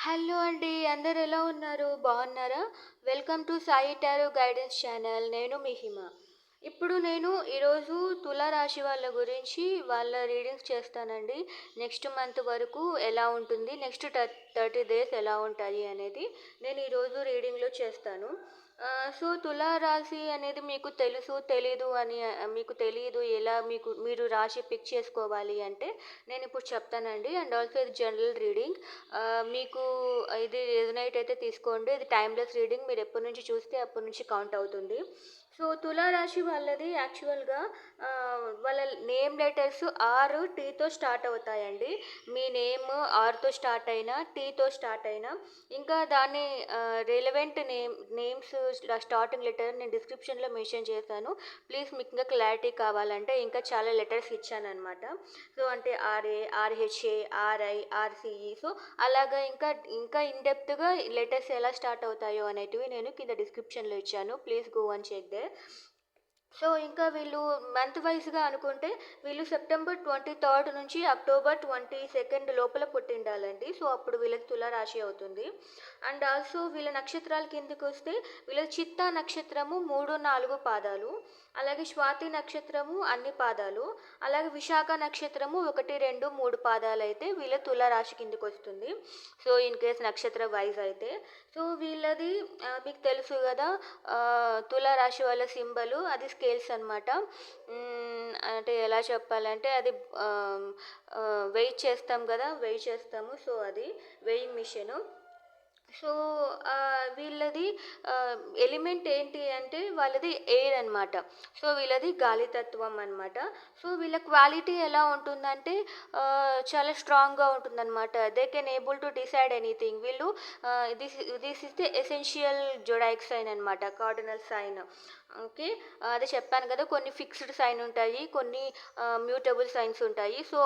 Hello అండి. అందరూ ఎలా ఉన్నారు? బాగున్నారా? Welcome to Sai tarot guidance channel. నేను మీ హిమ. ఇప్పుడు నేను ఈరోజు తులారాశి వాళ్ళ గురించి వాళ్ళ రీడింగ్స్ చేస్తానండి. నెక్స్ట్ మంత్ వరకు ఎలా ఉంటుంది, నెక్స్ట్ 30 డేస్ ఎలా ఉంటాయి అనేది నేను ఈరోజు రీడింగ్లో చేస్తాను. సో తులారాశి అనేది మీకు తెలుసు తెలీదు అని మీకు తెలియదు ఎలా మీరు రాశి పిక్ చేసుకోవాలి అంటే నేను ఇప్పుడు చెప్తానండి. అండ్ ఆల్సో ఇది జనరల్ రీడింగ్. మీకు ఇది రెజొనేట్ అయితే తీసుకోండి. ఇది టైమ్లెస్ రీడింగ్. మీరు ఎప్పటి నుంచి చూస్తే అప్పటి నుంచి కౌంట్ అవుతుంది. సో తులారాశి వాళ్ళది యాక్చువల్గా వాళ్ళ నేమ్ లెటర్స్ ఆర్ టీతో స్టార్ట్ అవుతాయండి. మీ నేమ్ ఆర్తో స్టార్ట్ అయినా టీతో స్టార్ట్ అయినా ఇంకా దాన్ని రిలవెంట్ నేమ్స్ స్టార్టింగ్ లెటర్ నేను డిస్క్రిప్షన్లో మెన్షన్ చేశాను. ప్లీజ్ మీకు ఇంకా క్లారిటీ కావాలంటే ఇంకా చాలా లెటర్స్ ఇచ్చాను అనమాట. సో అంటే ఆర్ఏ, ఆర్హెచ్ఏ, ఆర్ఐ, ఆర్సిఈ. సో అలాగా ఇంకా ఇంకా ఇన్డెప్త్గా లెటర్స్ ఎలా స్టార్ట్ అవుతాయో అనేటివి నేను కింద డిస్క్రిప్షన్లో ఇచ్చాను. Please go and check they. So ఇంకా వీళ్ళు మంత్ వైజ్గా అనుకుంటే వీళ్ళు సెప్టెంబర్ 23 నుంచి అక్టోబర్ 22 లోపల పుట్టిండాలండి. సో అప్పుడు వీళ్ళకి తులారాశి అవుతుంది. అండ్ ఆల్సో వీళ్ళ నక్షత్రాల కిందకి వస్తే వీళ్ళ చిత్తా నక్షత్రము 3, 4 పాదాలు, అలాగే స్వాతి నక్షత్రము అన్ని పాదాలు, అలాగే విశాఖ నక్షత్రము 1, 2, 3 పాదాలు అయితే వీళ్ళ తులారాశి కిందకి వస్తుంది. సో ఇన్ కేస్ నక్షత్ర వైజ్ అయితే సో వీళ్ళది మీకు తెలుసు కదా. తులారాశి వాళ్ళ సింబలు అది స్కేల్స్ అనమాట. అంటే ఎలా చెప్పాలంటే అది వెయిట్ చేస్తాం కదా, వెయిట్ చేస్తాము. సో అది వెయింగ్ మిషను. సో వీళ్ళది ఎలిమెంట్ ఏంటి అంటే వాళ్ళది ఎయిర్ అనమాట. సో వీళ్ళది గాలితత్వం అనమాట. సో వీళ్ళ క్వాలిటీ ఎలా ఉంటుందంటే చాలా స్ట్రాంగ్గా ఉంటుందన్నమాట. They can able to decide anything. వీళ్ళు this is the essential zodiac sign అనమాట, కార్డినల్ సైన్. ఓకే. అదే చెప్పాను కదా, కొన్ని ఫిక్స్డ్ సైన్ ఉంటాయి, కొన్ని మ్యూటబుల్ సైన్స్ ఉంటాయి. సో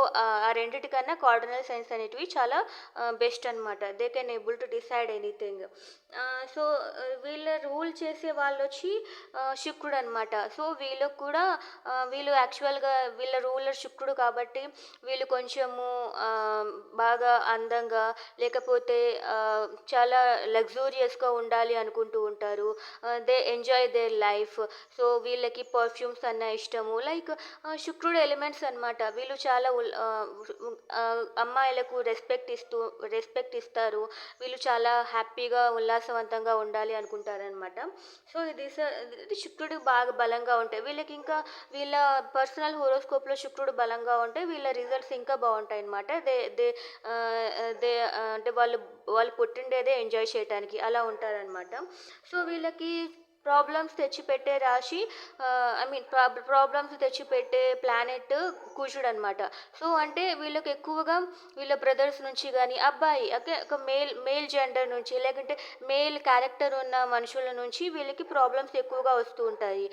ఆ రెండిటికన్నా కార్డినల్ సైన్స్ అనేటివి చాలా బెస్ట్ అనమాట. They can able to decide anything. So వీళ్ళ రూల్ చేసే వాళ్ళు వచ్చి శుక్రుడు అనమాట. సో వీళ్ళకు కూడా వీళ్ళు యాక్చువల్గా వీళ్ళ రూలర్ శుక్రుడు కాబట్టి వీళ్ళు కొంచెము బాగా అందంగా లేకపోతే చాలా లగ్జూరియస్గా ఉండాలి అనుకుంటూ ఉంటారు. They enjoy their life. So వీళ్ళకి పర్ఫ్యూమ్స్ అన్న ఇష్టము. లైక్ శుక్రుడు ఎలిమెంట్స్ అనమాట. వీళ్ళు చాలా అమ్మాయిలకు రెస్పెక్ట్ ఇస్తారు. వీళ్ళు చాలా హ్యాపీగా ఉల్లాసవంతంగా ఉండాలి అనుకుంటారనమాట. సో ఇది శుక్రుడు బాగా బలంగా ఉంటాయి వీళ్ళకి. ఇంకా వీళ్ళ పర్సనల్ హోరోస్కోప్లో శుక్రుడు బలంగా ఉంటే వీళ్ళ రిజల్ట్స్ ఇంకా బాగుంటాయి అనమాట. దే దే దే అంటే వాళ్ళు పుట్టిండేదే ఎంజాయ్ చేయడానికి అలా ఉంటారనమాట. సో వీళ్ళకి ప్రాబ్లమ్స్ తెచ్చిపెట్టే రాశి, ఐ మీన్ ప్రాబ్లమ్స్ తెచ్చిపెట్టే ప్లానెట్ కుజుడు అనమాట. సో అంటే వీళ్ళకి ఎక్కువగా వీళ్ళ బ్రదర్స్ నుంచి కానీ అబ్బాయి ఒక మేల్ జెండర్ నుంచి లేకుంటే మేల్ క్యారెక్టర్ ఉన్న మనుషుల నుంచి వీళ్ళకి ప్రాబ్లమ్స్ ఎక్కువగా వస్తూ ఉంటాయి.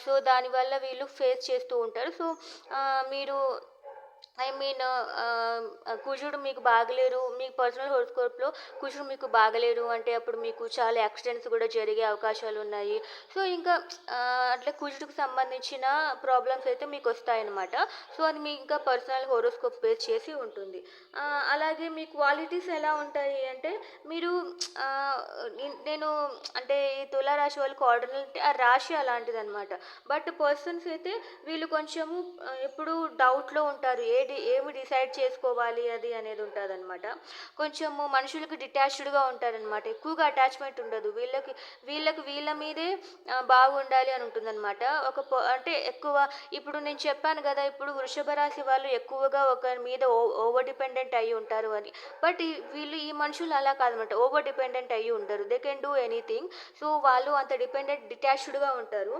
సో దానివల్ల వీళ్ళు ఫేస్ చేస్తూ ఉంటారు. సో మీరు ఐ మీన్ కుజుడు మీకు బాగలేరు, మీ పర్సనల్ హోరోస్కోప్లో కుజుడు మీకు బాగలేరు అంటే అప్పుడు మీకు చాలా యాక్సిడెంట్స్ కూడా జరిగే అవకాశాలు ఉన్నాయి. సో ఇంకా అట్లా కుజుడికి సంబంధించిన ప్రాబ్లమ్స్ అయితే మీకు వస్తాయన్నమాట. సో అది మీ ఇంకా పర్సనల్ హోరోస్కోప్ బేస్ చేసి ఉంటుంది. అలాగే మీ క్వాలిటీస్ ఎలా ఉంటాయి అంటే మీరు నేను అంటే ఈ తులారాశి వాళ్ళకి ఆర్డినల్ ఆ రాశి అలాంటిది అనమాట. బట్ పర్సన్స్ అయితే వీళ్ళు కొంచెము ఎప్పుడు డౌట్లో ఉంటారు. ఏమి డిసైడ్ చేసుకోవాలి అది అనేది ఉంటుంది అనమాట. కొంచెము మనుషులకి డిటాచ్డ్గా ఉంటారనమాట. ఎక్కువగా అటాచ్మెంట్ ఉండదు వీళ్ళకి వీళ్ళ మీదే బాగుండాలి అని ఉంటుందన్నమాట. అంటే ఎక్కువ ఇప్పుడు నేను చెప్పాను కదా, ఇప్పుడు వృషభ రాశి వాళ్ళు ఎక్కువగా ఒకరి మీద ఓవర్ డిపెండెంట్ అయ్యి ఉంటారు అని. బట్ ఈ మనుషులు అలా కాదనమాట. ఓవర్ డిపెండెంట్ అయ్యి ఉండరు. They can do anything. So వాళ్ళు అంత డిటాచ్డ్గా ఉంటారు.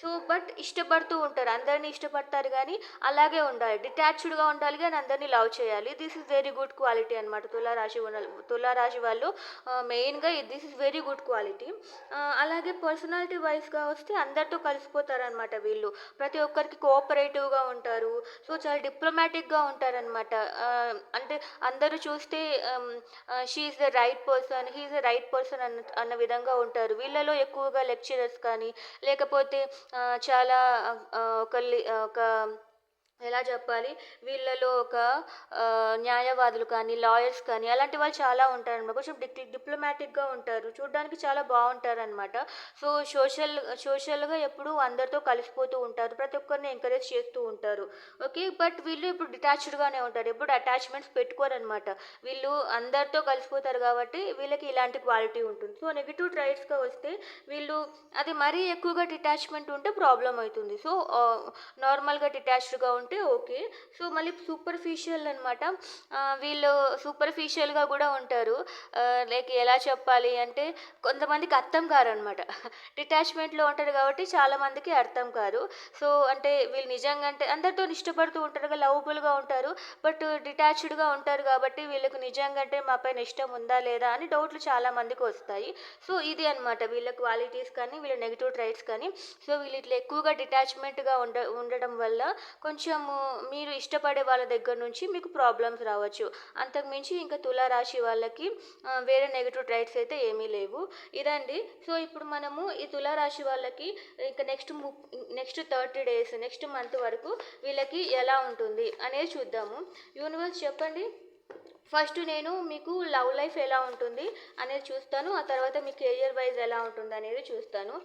సో బట్ ఇష్టపడుతూ ఉంటారు, అందరినీ ఇష్టపడతారు కానీ అలాగే ఉండాలి, డిటాచ్డ్గా ఉండాలి కానీ అందరినీ లవ్ చేయాలి. This is very good quality అనమాట తులారాశి వాళ్ళు మెయిన్గా this is very good quality. అలాగే పర్సనాలిటీ వైజ్గా వస్తే అందరితో కలిసిపోతారనమాట వీళ్ళు. ప్రతి ఒక్కరికి కోఆపరేటివ్గా ఉంటారు. సో చాలా డిప్లొమాటిక్గా ఉంటారనమాట. అంటే అందరూ చూస్తే she's the right person, he's the right person అన్న విధంగా ఉంటారు. వీళ్ళలో ఎక్కువగా లెక్చరర్స్ కానీ లేకపోతే చాలా ఒక ఎలా చెప్పాలి, వీళ్ళలో ఒక న్యాయవాదులు కానీ, లాయర్స్ కానీ అలాంటి వాళ్ళు చాలా ఉంటారనమాట. కొంచెం డిప్లొమాటిక్‌గా ఉంటారు. చూడ్డానికి చాలా బావుంటారనమాట. సో, సోషల్‌గా ఎప్పుడూ అందరితో కలిసిపోతూ ఉంటారు. ప్రతి ఒక్కరిని ఎంకరేజ్ చేస్తూ ఉంటారు. ఓకే. బట్ వీళ్ళు ఇప్పుడు డిటాచ్డ్‌గానే ఉంటారు. ఎప్పుడు అటాచ్‌మెంట్స్ పెట్టుకోరనమాట. వీళ్ళు అందరితో కలిసిపోతారు కాబట్టి వీళ్ళకి ఇలాంటి క్వాలిటీ ఉంటుంది. సో, నెగెటివ్ ట్రైట్స్‌గా వస్తే వీళ్ళు అది మరీ ఎక్కువగా డిటాచ్‌మెంట్ ఉంటే ప్రాబ్లమ్ అయితుంది. సో, నార్మల్‌గా డిటాచ్డ్‌గా ఉంటే ఓకే. సో, మళ్ళీ సూపర్ఫిషియల్ అనమాట. వీళ్ళు సూపర్ఫిషియల్‌గా కూడా ఉంటారు. లైక్ ఎలా చెప్పాలి అంటే కొంతమందికి అర్థం కారనమాట. డిటాచ్‌మెంట్‌లో ఉంటారు కాబట్టి చాలా మందికి అర్థం కారు. సో, అంటే వీళ్ళు నిజంగా అంటే అందరితోని ఇష్టపడుతూ ఉంటారు, లవబుల్‌గా ఉంటారు. బట్ డిటాచ్డ్‌గా ఉంటారు కాబట్టి వీళ్ళకి నిజంగా అంటే మా పైన ఇష్టం ఉందా లేదా అని డౌట్లు చాలా మందికి వస్తాయి. సో, ఇది అనమాట వీళ్ళ క్వాలిటీస్ కానీ, వీళ్ళ నెగెటివ్ ట్రైట్స్ కానీ. సో, వీళ్ళు ఇట్లా ఎక్కువగా డిటాచ్‌మెంట్‌గా ఉండడం వల్ల కొంచెము మీరు ఇష్టపడే వాళ్ళ దగ్గర నుంచి మీకు ప్రాబ్లమ్స్ రావచ్చు. అంతకు మించి ఇంకా తులారాశి వాళ్ళకి వేరే నెగెటివ్ ట్రైట్స్ అయితే ఏమీ లేవు. ఇదండి. సో, ఇప్పుడు మనము ఈ తులారాశి వాళ్ళకి ఇంకా నెక్స్ట్ 30 డేస్, నెక్స్ట్ మంత్ వరకు వీళ్ళకి ఎలా ఉంటుంది అనేది చూద్దాము. యూనివర్స్ చెప్పండి. ఫస్ట్ నేను మీకు లవ్ లైఫ్ ఎలా ఉంటుంది అనేది చూస్తాను. ఆ తర్వాత మీ కెరియర్ వైజ్ ఎలా ఉంటుంది అనేది చూస్తాను.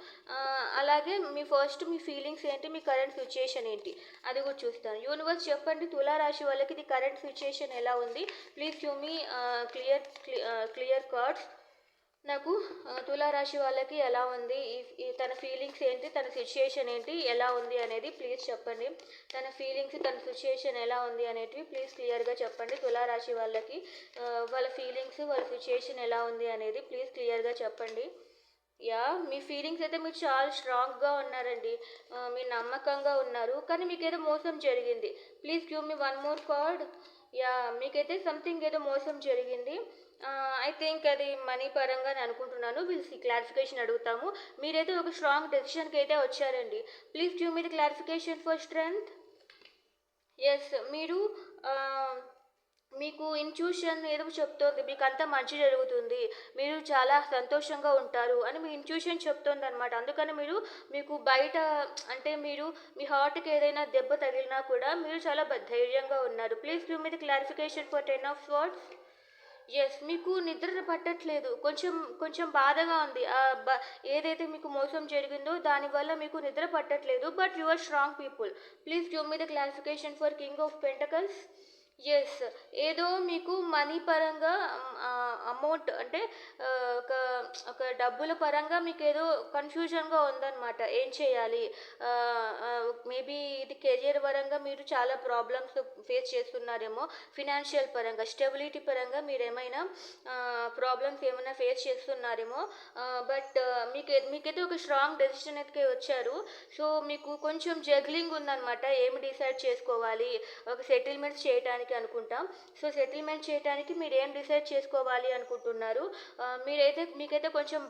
అలాగే మీ ఫీలింగ్స్ ఏంటి, మీ కరెంట్ సిచ్యుయేషన్ ఏంటి అది కూడా చూస్తాను. యూనివర్స్ చెప్పండి, తులారాశి వాళ్ళకి ఇది కరెంట్ సిచ్యుయేషన్ ఎలా ఉంది. Please give me clear cards. నాకు తులారాశి వాళ్ళకి ఎలా ఉంది, తన ఫీలింగ్స్ ఏంటి, తన సిచ్యుయేషన్ ఏంటి, ఎలా ఉంది అనేది ప్లీజ్ చెప్పండి. తన ఫీలింగ్స్, తన సిచ్యుయేషన్ ఎలా ఉంది అనేటివి ప్లీజ్ క్లియర్గా చెప్పండి. తులారాశి వాళ్ళకి వాళ్ళ ఫీలింగ్స్, వాళ్ళ సిచ్యుయేషన్ ఎలా ఉంది అనేది ప్లీజ్ క్లియర్గా చెప్పండి. మీ ఫీలింగ్స్ అయితే మీరు చాలా స్ట్రాంగ్గా ఉన్నారండి. మీరు నమ్మకంగా ఉన్నారు, కానీ మీకేదో మోసం జరిగింది. Please give me one more card. మీకైతే సంథింగ్ ఏదో మోసం జరిగింది. ఐ థింక్ అది మనీ పరంగా అని అనుకుంటున్నాను. వీళ్ళు క్లారిఫికేషన్ అడుగుతాము. మీరైతే ఒక స్ట్రాంగ్ డెసిషన్కి అయితే వచ్చారండి. Please give me the clarification for strength. Yes, మీరు మీకు ఇంట్యూషన్ ఏదో చెప్తోంది, మీకు అంతా మంచి జరుగుతుంది, మీరు చాలా సంతోషంగా ఉంటారు అని మీ ఇంట్యూషన్ చెప్తోంది అనమాట. అందుకని మీకు బయట అంటే మీ హార్ట్కి ఏదైనా దెబ్బ తగిలినా కూడా మీరు చాలా ధైర్యంగా ఉన్నారు. Please give me the clarification for 10 of swords. Yes, మీకు నిద్ర పట్టట్లేదు, కొంచెం కొంచెం బాధగా ఉంది. ఏదైతే మీకు మోసం జరిగిందో దానివల్ల మీకు నిద్ర పట్టట్లేదు. But you are strong people. Please give me the clarification for king of pentacles. Yes, ఏదో మీకు మనీ పరంగా అమౌంట్ అంటే ఆ, ఒక ఒక డబ్బుల పరంగా మీకు ఏదో కన్ఫ్యూజన్గా ఉందన్నమాట. ఏం చేయాలి, మేబీ ఇది కెరియర్ పరంగా మీరు చాలా ప్రాబ్లమ్స్ ఫేస్ చేస్తున్నారేమో. ఫినాన్షియల్ పరంగా, స్టెబిలిటీ పరంగా మీరు ఏమైనా ప్రాబ్లమ్స్ ఏమైనా ఫేస్ చేస్తున్నారేమో. బట్ మీకైతే ఒక స్ట్రాంగ్ డెసిషన్ అయితే వచ్చారు. సో, మీకు కొంచెం జగ్లింగ్ ఉందన్నమాట. ఏమి డిసైడ్ చేసుకోవాలి, ఒక సెటిల్మెంట్స్ చేయడానికి అనుకుంటాం. సో, సెటిల్మెంట్ చేయడానికి మీరు ఏం డిసైడ్ చేసుకోవాలి అనుకుంటున్నారు. మీకైతే కొంచెం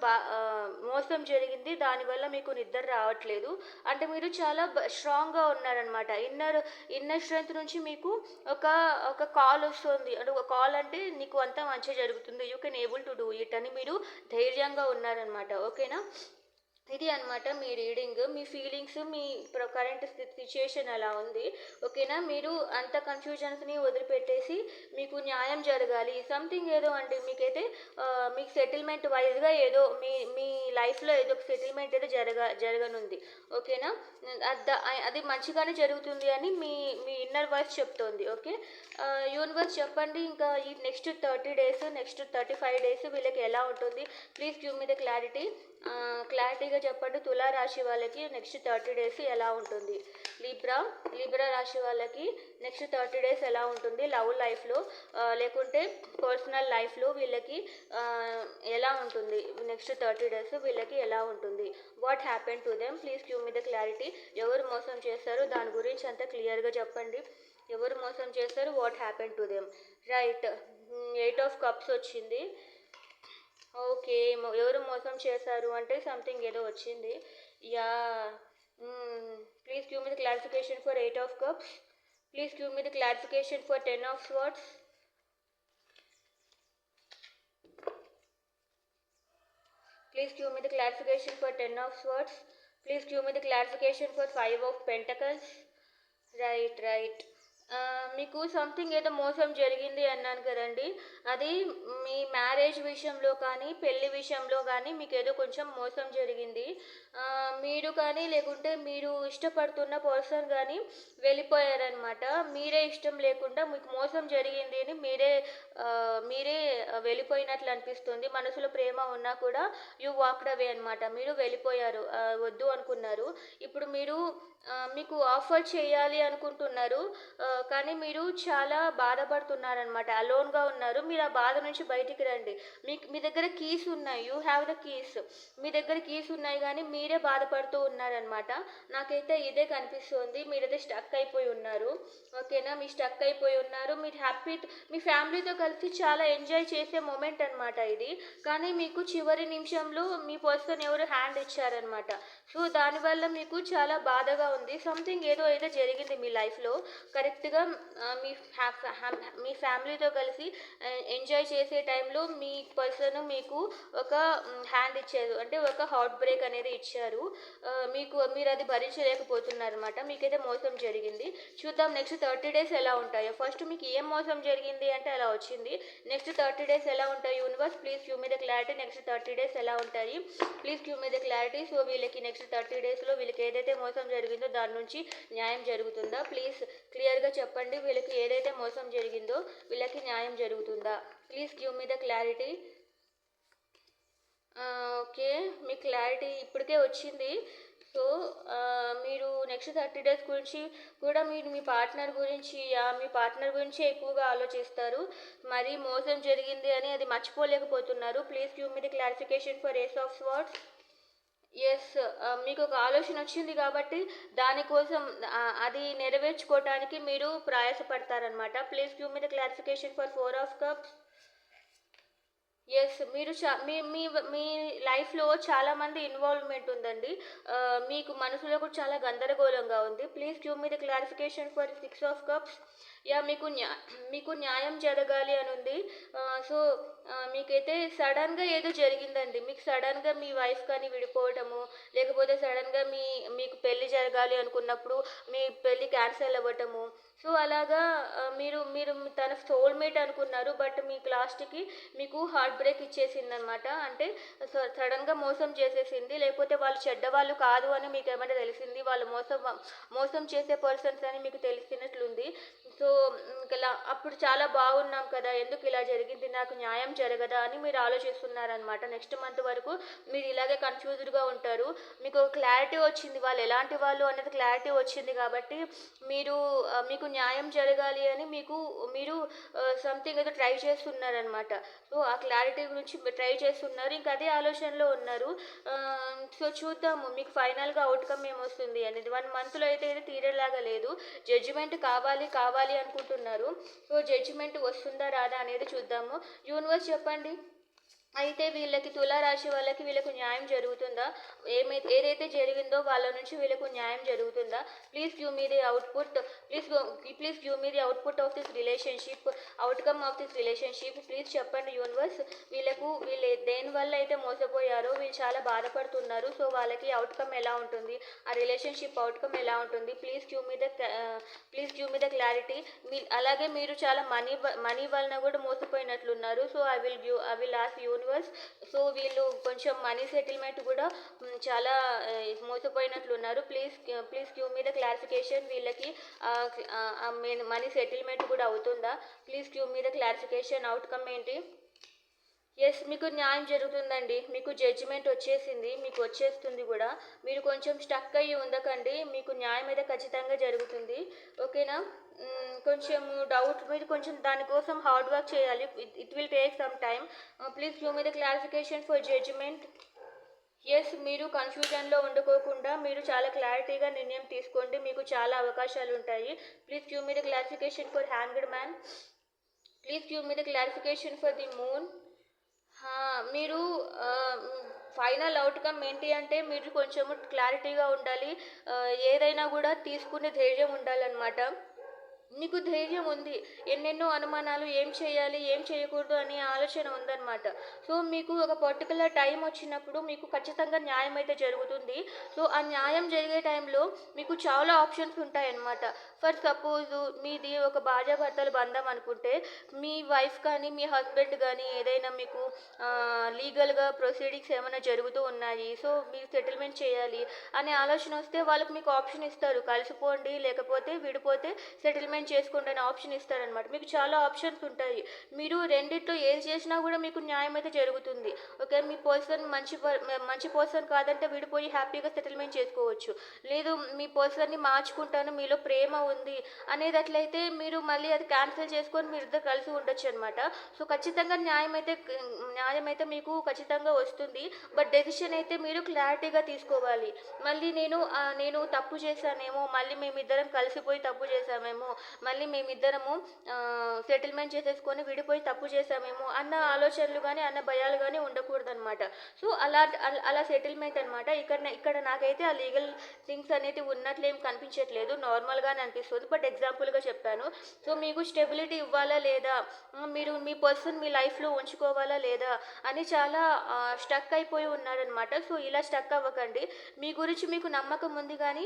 మోసం జరిగింది, దానివల్ల మీకు నిద్ర రావట్లేదు. అంటే మీరు చాలా స్ట్రాంగ్గా ఉన్నారనమాట. ఇన్నర్ స్ట్రెంగ్త్ నుంచి మీకు ఒక ఒక కాల్ వస్తుంది. అంటే ఒక కాల్ అంటే నీకు అంతా మంచిగా జరుగుతుంది, you can able to do it అని మీరు ధైర్యంగా ఉన్నారనమాట. ఓకేనా. ఇది అనమాట మీ రీడింగ్. మీ ఫీలింగ్స్, మీ కరెంట్ సిచ్యుయేషన్ ఎలా ఉంది. ఓకేనా. మీరు అంత కన్ఫ్యూజన్స్ని వదిలిపెట్టేసి మీకు న్యాయం జరగాలి సంథింగ్ ఏదో అంటే మీకైతే మీకు సెటిల్మెంట్ వైజ్గా ఏదో మీ లైఫ్లో ఏదో ఒక సెటిల్మెంట్ అయితే జరగనుంది. ఓకేనా. అది మంచిగానే జరుగుతుంది అని మీ ఇన్నర్ వాయిస్ చెప్తోంది. ఓకే. యూనివర్స్ చెప్పండి, ఇంకా ఈ నెక్స్ట్ 30 డేస్, నెక్స్ట్ 35 డేస్ వీళ్ళకి ఎలా ఉంటుంది. ప్లీజ్ గివ్ మీ ద క్లారిటీగా చెప్పండి. తులారాశి వాళ్ళకి నెక్స్ట్ 30 డేస్ ఎలా ఉంటుంది. లిబ్రా రాశి వాళ్ళకి నెక్స్ట్ 30 డేస్ ఎలా ఉంటుంది. లవ్ లైఫ్లో లేకుంటే పర్సనల్ లైఫ్లో వీళ్ళకి ఎలా ఉంటుంది. నెక్స్ట్ 30 డేస్ వీళ్ళకి ఎలా ఉంటుంది. What happen to them. Please give me the clarity. ఎవరు మోసం చేస్తారు దాని గురించి అంతా క్లియర్గా చెప్పండి. ఎవరు మోసం చేస్తారు, what happen to them. Right. 8 of cups వచ్చింది. ఓకే. ఎవరు మోసం చేశారు అంటే సంథింగ్ ఏదో వచ్చింది. Yeah. Please give me the clarification for 8 of cups. Please give me the clarification for 10 of swords. Please give me the clarification for 10 of swords. Please give me the clarification for 5 of pentacles. Right. Right. మీకు something ఏదో మోసం జరిగింది అన్నాను కదండీ! అది మీ marriage విషయంలో కానీ, పెళ్లి విషయంలో గానీ మీకేదో కొంచెం మోసం జరిగింది. మీరు కానీ లేకుంటే మీరు ఇష్టపడుతున్న పర్సన్ గానీ వెళ్ళిపోయారనమాట. మీరే ఇష్టం లేకుండా మీకు మోసం జరిగింది అని మీరే వెళ్ళిపోయినట్లు అనిపిస్తుంది. మనసులో ప్రేమ ఉన్నా కూడా యూ వాక్డ్ అవే అనమాట. మీరు వెళ్ళిపోయారు. వద్దు అనుకున్నారు. ఇప్పుడు మీకు ఆఫర్ చేయాలి అనుకుంటున్నారు. కానీ మీరు చాలా బాధపడుతున్నారనమాట. అలోన్‌గా ఉన్నారు. మీరు ఆ బాధ నుంచి బయటికి రండి. మీ దగ్గర కీస్ ఉన్నాయి. You have the keys. మీ దగ్గర కీస్ ఉన్నాయి గానీ మీరే బాధపడుతూ ఉన్నారనమాట. నాకైతే ఇదే కనిపిస్తోంది. మీరైతే స్టక్ అయిపోయి ఉన్నారు. ఓకేనా? మీరు స్టక్ అయిపోయి ఉన్నారు. మీరు మీ ఫ్యామిలీతో కలిసి చాలా ఎంజాయ్ చేసే మొమెంట్ అనమాట ఇది. కానీ మీకు చివరి నిమిషంలో మీ పర్సన్ ఎవరో హ్యాండ్ ఇచ్చారనమాట. సో, దానివల్ల మీకు చాలా బాధగా ఉంది. సంథింగ్ ఏదో జరిగింది మీ లైఫ్‌లో. కరెక్ట్‌గా మీ ఫ్యామిలీతో కలిసి ఎంజాయ్ చేసే టైంలో మీ పర్సన్ మీకు ఒక హ్యాండ్ ఇచ్చారు. అంటే ఒక హార్ట్ బ్రేక్ అనేది ఇచ్చారు. మీరది భరించలేకపోతున్నారనమాట. మీకైతే మోసం జరిగింది. చూద్దాం నెక్స్ట్ 30 డేస్ ఎలా ఉంటాయో. ఫస్ట్ మీకు ఏం మోసం జరిగింది అంటే అలా వచ్చింది. నెక్స్ట్ 30 డేస్ ఎలా ఉంటాయి universe please give me the clarity. Next 30 days ఎలా ఉంటాయి please give me the clarity. So, వీళ్ళకి నెక్స్ట్ 30 డేస్‌లో వీళ్ళకి ఏదైతే మోసం జరిగిందో దాని నుంచి న్యాయం జరుగుతుందా? ప్లీజ్ క్లియర్‌గా చెప్పండి. వీళ్ళకి ఏదైతే మోసం జరిగిందో వీళ్ళకి న్యాయం జరుగుతుందా? Please give me the clarity. Okay. Me clarity ఇప్పటికే వచ్చింది. సో, మీరు నెక్స్ట్ 30 డేస్ గురించి కూడా మీరు మీ పార్ట్నర్ గురించే ఎక్కువగా ఆలోచిస్తారు. మరీ మోసం జరిగింది అని అది మర్చిపోలేకపోతున్నారు. Please give me the clarification for ace of swords. Yes. మీకు ఒక ఆలోచన వచ్చింది కాబట్టి దానికోసం అది నెరవేర్చుకోవటానికి మీరు ప్రయాసపడతారనమాట. Please give me the clarification for 4 of cups. Yes. మీరు చ మీ మీ మీ లైఫ్‌లో చాలామంది ఇన్వాల్వ్‌మెంట్ ఉందండి. మీకు మనసులో కూడా చాలా గందరగోళంగా ఉంది. Please give me the clarification for 6 of cups. Yeah! మీకు న్యాయం జరగాలి అని ఉంది. సో, మీకైతే సడన్‌గా ఏదో జరిగిందండి. మీకు సడన్‌గా మీ వైఫ్ కానీ విడిపోవటము, లేకపోతే సడన్‌గా మీకు పెళ్లి జరగాలి అనుకున్నప్పుడు మీ పెళ్లి క్యాన్సెల్ అవ్వటము. సో, అలాగా మీరు మీరు తన సోల్‌మేట్ అనుకున్నారు. బట్ మీకు లాస్ట్‌కి మీకు హార్ట్ బ్రేక్ ఇచ్చేసిందనమాట. అంటే సడన్‌గా మోసం చేసేసింది. లేకపోతే వాళ్ళు చెడ్డవాళ్ళు కాదు అని మీకేమైనా తెలిసింది. వాళ్ళు మోసం చేసే పర్సన్స్ అని మీకు తెలిసినట్లుంది. సో, అప్పుడు చాలా బాగున్నాం కదా! ఎందుకు ఇలా జరిగింది? నాకు న్యాయం జరగదా? అని మీరు ఆలోచిస్తున్నారనమాట. నెక్స్ట్ మంత్ వరకు మీరు ఇలాగే కన్‌ఫ్యూజ్డ్‌గా ఉంటారు. మీకు క్లారిటీ వచ్చింది. వాళ్ళు ఎలాంటి వాళ్ళు అనేది క్లారిటీ వచ్చింది కాబట్టి మీకు న్యాయం జరగాలి అని మీరు సంథింగ్ ఏదో ట్రై చేస్తున్నారనమాట. సో, ఆ క్లారిటీ గురించి ట్రై చేస్తున్నారు. ఇంకా అదే ఆలోచనలో ఉన్నారు. సో, చూద్దాము మీకు ఫైనల్‌గా అవుట్‌కమ్ ఏమొస్తుంది అనేది. 1 మంత్‌లో అయితే ఇది తీరేలాగా లేదు. జడ్జిమెంట్ కావాలి అనుకుంటున్నారు. సో, జడ్జిమెంట్ వస్తుందా రాదా అనేది చూద్దాము. యూనివర్స్ చెప్పండి. అయితే తులారాశి వాళ్ళకి వీళ్ళకు న్యాయం జరుగుతుందా? ఏదైతే జరిగిందో వాళ్ళ నుంచి వీళ్ళకు న్యాయం జరుగుతుందా? Please give me the output. Please give me the output of this relationship. Outcome of this relationship. Please చెప్పండి యూనివర్స్. వీళ్ళు దేనివల్ల అయితే మోసపోయారో వీళ్ళు చాలా బాధపడుతున్నారు. సో, వాళ్ళకి అవుట్‌కమ్ ఎలా ఉంటుంది? ఆ రిలేషన్‌షిప్ అవుట్‌కమ్ ఎలా ఉంటుంది? Please give me the clarity. అలాగే మీరు చాలా మనీ వలన కూడా మోసపోయినట్లున్నారు. So, I will ask universe. So, వీళ్ళు కొంచెం మనీ సెటిల్మెంట్ కూడా చాలా మోసపోయినట్లున్నారు. Please give me the clarification. వీళ్ళకి మనీ సెటిల్మెంట్ కూడా అవుతుందా? Please give me the clarification. Outcome ఏంటి? యెస్. మీకు న్యాయం జరుగుతుందండి. మీకు జడ్జిమెంట్ వచ్చేసింది. మీకు వచ్చేస్తుంది కూడా. మీరు కొంచెం స్టక్ అయ్యి ఉండకండి. మీకు న్యాయం అయితే ఖచ్చితంగా జరుగుతుంది. ఓకేనా? మీరు కొంచెం దానికోసం హార్డ్ వర్క్ చేయాలి. It will take some time. Please give me the clarification for judgement. Yes. మీరు కన్‌ఫ్యూజన్‌లో ఉండుకోకుండా మీరు చాలా క్లారిటీగా నిర్ణయం తీసుకోండి. మీకు చాలా అవకాశాలుంటాయి. Please give me the clarification for hanged man. Please give me the clarification for the moon. మీరు ఫైనల్ అవుట్‌కమ్ ఏంటి అంటే మీరు కొంచెము క్లారిటీగా ఉండాలి. ఏదైనా కూడా తీసుకునే ధైర్యం ఉండాలనమాట. మీకు ధైర్యం ఉంది. ఎన్నెన్నో అనుమానాలు ఏం చేయాలి, ఏం చేయకూడదు అనే ఆలోచన ఉందనమాట. సో, మీకు ఒక పర్టిక్యులర్ టైం వచ్చినప్పుడు మీకు ఖచ్చితంగా న్యాయం అయితే జరుగుతుంది. సో, ఆ న్యాయం జరిగే టైంలో మీకు చాలా ఆప్షన్స్ ఉంటాయన్నమాట. ఫర్ సపోజు మీది ఒక భార్యాభర్తల బంధం అనుకుంటే, మీ వైఫ్ కానీ, మీ హస్బెండ్ గానీ ఏదైనా మీకు లీగల్‌గా ప్రొసీడింగ్స్ ఏమైనా జరుగుతూ ఉన్నాయి. సో, మీరు సెటిల్‌మెంట్ చేయాలి అనే ఆలోచన వస్తే వాళ్ళకి మీకు ఆప్షన్ ఇస్తారు. కలిసిపోండి, లేకపోతే విడిపోతే సెటిల్మెంట్ చేసుకోండి అనే ఆప్షన్ ఇస్తారనమాట. మీకు చాలా ఆప్షన్స్ ఉంటాయి. మీరు రెండిట్లో ఏది చేసినా కూడా మీకు న్యాయం అయితే జరుగుతుంది. ఓకే. మీ పర్సన్ మంచి పర్సన్ కాదంటే విడిపోయి హ్యాపీగా సెటిల్మెంట్ చేసుకోవచ్చు. లేదు మీ పర్సన్‌ని మార్చుకుంటాను, మీలో ప్రేమ ఉంది అనేది అట్లయితే మీరు మళ్ళీ అది క్యాన్సిల్ చేసుకొని మీరిద్దరు కలిసి ఉండొచ్చనమాట. సో, ఖచ్చితంగా న్యాయం అయితే మీకు ఖచ్చితంగా వస్తుంది. బట్ డెసిషన్ అయితే మీరు క్లారిటీగా తీసుకోవాలి. మళ్ళీ నేను తప్పు చేశానేమో, మళ్ళీ మేమిద్దరం కలిసిపోయి తప్పు చేశామేమో, మళ్ళీ మేమిద్దరము సెటిల్మెంట్ చేసేసుకొని విడిపోయి తప్పు చేశామేమో అన్న ఆలోచనలు గానీ, అన్న భయాలు గానీ ఉండకూడదనమాట. సో, అలా సెటిల్మెంట్ అనమాట. ఇక్కడ నాకైతే ఆ లీగల్ థింగ్స్ అనేటివి ఉన్నట్లేం కనిపించట్లేదు. నార్మల్‌గానే అనిపిస్తుంది. బట్ ఎగ్జాంపుల్‌గా చెప్పాను. సో, మీకు స్టెబిలిటీ ఇవ్వాలా లేదా? మీరు మీ పర్సన్ మీ లైఫ్‌లో ఉంచుకోవాలా లేదా? అని చాలా స్టక్ అయిపోయి ఉన్నారనమాట. సో, ఇలా స్టక్ అవ్వకండి. మీ గురించి మీకు నమ్మకం ఉంది గానీ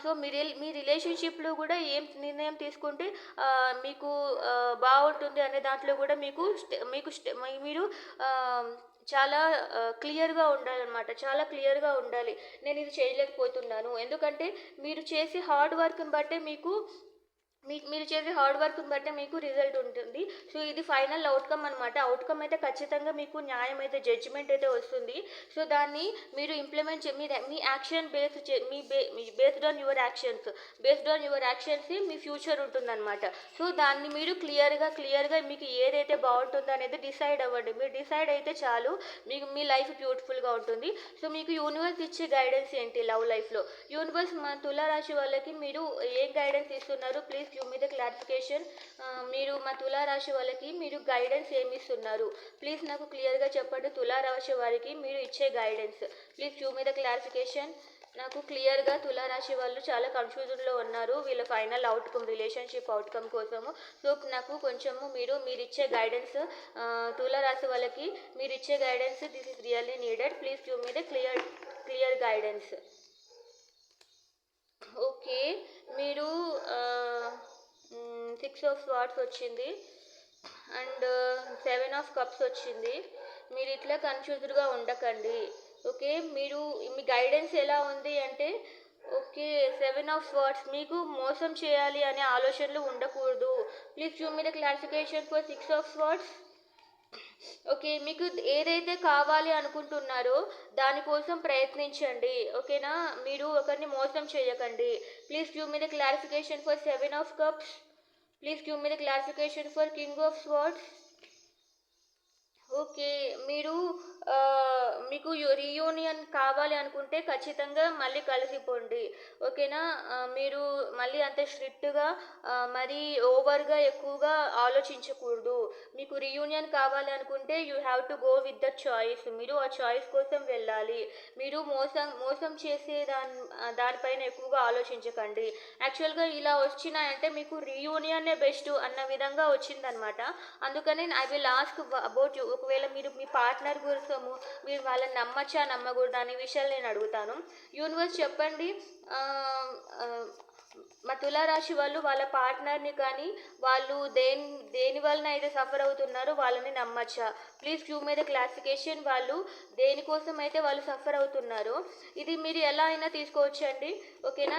సో, మీ రిలేషన్‌షిప్‌లో కూడా ఏం నిర్ణయం తీసుకుంటే మీకు బావుంటుంది అనే దాంట్లో కూడా మీరు చాలా క్లియర్‌గా ఉండాలనమాట. చాలా క్లియర్‌గా ఉండాలి. నేనిది చేయలేకపోతున్నాను. ఎందుకంటే మీరు చేసే హార్డ్ వర్క్‌ని బట్టే మీరు చేసే హార్డ్ వర్క్‌ని బట్టే మీకు రిజల్ట్ ఉంటుంది. సో, ఇది ఫైనల్ ఔట్‌కమ్ అనమాట. ఔట్‌కమ్ అయితే ఖచ్చితంగా మీకు న్యాయం అయితే జడ్జిమెంట్ అయితే వస్తుంది. సో, దాన్ని మీరు ఇంప్లిమెంట్ చే మీర మీ యాక్షన్ బేస్డ్ చే మీ బే మీ based on your actions. Based on your యాక్షన్సే మీ ఫ్యూచర్ ఉంటుందనమాట. సో, దాన్ని మీరు క్లియర్‌గా మీకు ఏదైతే బావుంటుందో అనేది డిసైడ్ అవ్వండి. మీరు డిసైడ్ అయితే చాలు. మీకు మీ లైఫ్ బ్యూటిఫుల్‌గా ఉంటుంది. సో, మీకు యూనివర్స్ ఇచ్చే గైడెన్స్ ఏంటి లవ్ లైఫ్‌లో? యూనివర్స్ తుల రాశి వాళ్ళకి మీరు ఏం గైడెన్స్ ఇస్తున్నారు? Please give me the clarification. మీరు మా తులా రాశి వాళ్ళకి మీరు గైడెన్స్ ఏమి ఇస్తున్నారు? ప్లీజ్ నాకు క్లియర్‌గా చెప్పండి. తులా రాశి వారికి మీరు ఇచ్చే guidance. Please give me the clarification. నాకు క్లియర్‌గా తులా రాశి వాళ్ళు చాలా కన్‌ఫ్యూజన్‌లో ఉన్నారు. వీళ్ళ ఫైనల్ ఔట్‌కమ్ రిలేషన్‌షిప్ ఔట్‌కమ్ కోసము. సో, నాకు కొంచెము మీరిచ్చే గైడెన్స్ తులా రాశి వాళ్ళకి మీరిచ్చే guidance this is really needed. Please give me the clear guidance. Okay. మీరు 6 ఆఫ్ స్వార్డ్స్ వచ్చింది అండ్ 7 ఆఫ్ కప్స్ వచ్చింది. మీరు ఇట్లా కన్‌ఫ్యూజ్డ్‌గా ఉండకండి. ఓకే. మీ గైడెన్స్ ఎలా ఉంది అంటే ఓకే. 7 ఆఫ్ స్వార్డ్స్ మీకు మోసం చేయాలి అనే ఆలోచనలు ఉండకూడదు. Please give me the clarification for 6 of swords. Okay. మీకు ఏదైతే కావాలి అనుకుంటున్నారో దానికోసం ప్రయత్నించండి. ఓకేనా? మీరు ఒకరిని మోసం చేయకండి. Please give me the clarification for 7 of cups. Please give me the clarification for king of swords. Okay. మీరు మీకు రీయూనియన్ కావాలి అనుకుంటే ఖచ్చితంగా మళ్ళీ కలిసిపోండి. ఓకేనా? మీరు మళ్ళీ అంత స్ట్రిక్ట్‌గా మరీ ఓవర్‌గా ఎక్కువగా ఆలోచించకూడదు. మీకు రీయూనియన్ కావాలి అనుకుంటే you have to go with the choice. మీరు ఆ చాయిస్ కోసం వెళ్ళాలి. మీరు మోసం చేసే దానిపైన ఎక్కువగా ఆలోచించకండి. యాక్చువల్‌గా ఇలా వచ్చినాయంటే మీకు రీయూనియనే బెస్ట్ అన్న విధంగా వచ్చిందనమాట. అందుకని I will ask about you. ఒకవేళ మీరు మీ పార్ట్నర్ కోసము మీరు వాళ్ళని నమ్మచ్చా నమ్మకూడదా అనే విషయాలు నేను అడుగుతాను. యూనివర్స్ చెప్పండి. మా తులారాశి వాళ్ళు వాళ్ళ పార్ట్నర్ని కానీ వాళ్ళు దేని వలన అయితే సఫర్ అవుతున్నారో వాళ్ళని నమ్మచ్చా? Please give me the clarification. వాళ్ళు దేనికోసం అయితే వాళ్ళు సఫర్ అవుతున్నారో ఇది మీరు ఎలా అయినా తీసుకోవచ్చండి. ఓకేనా?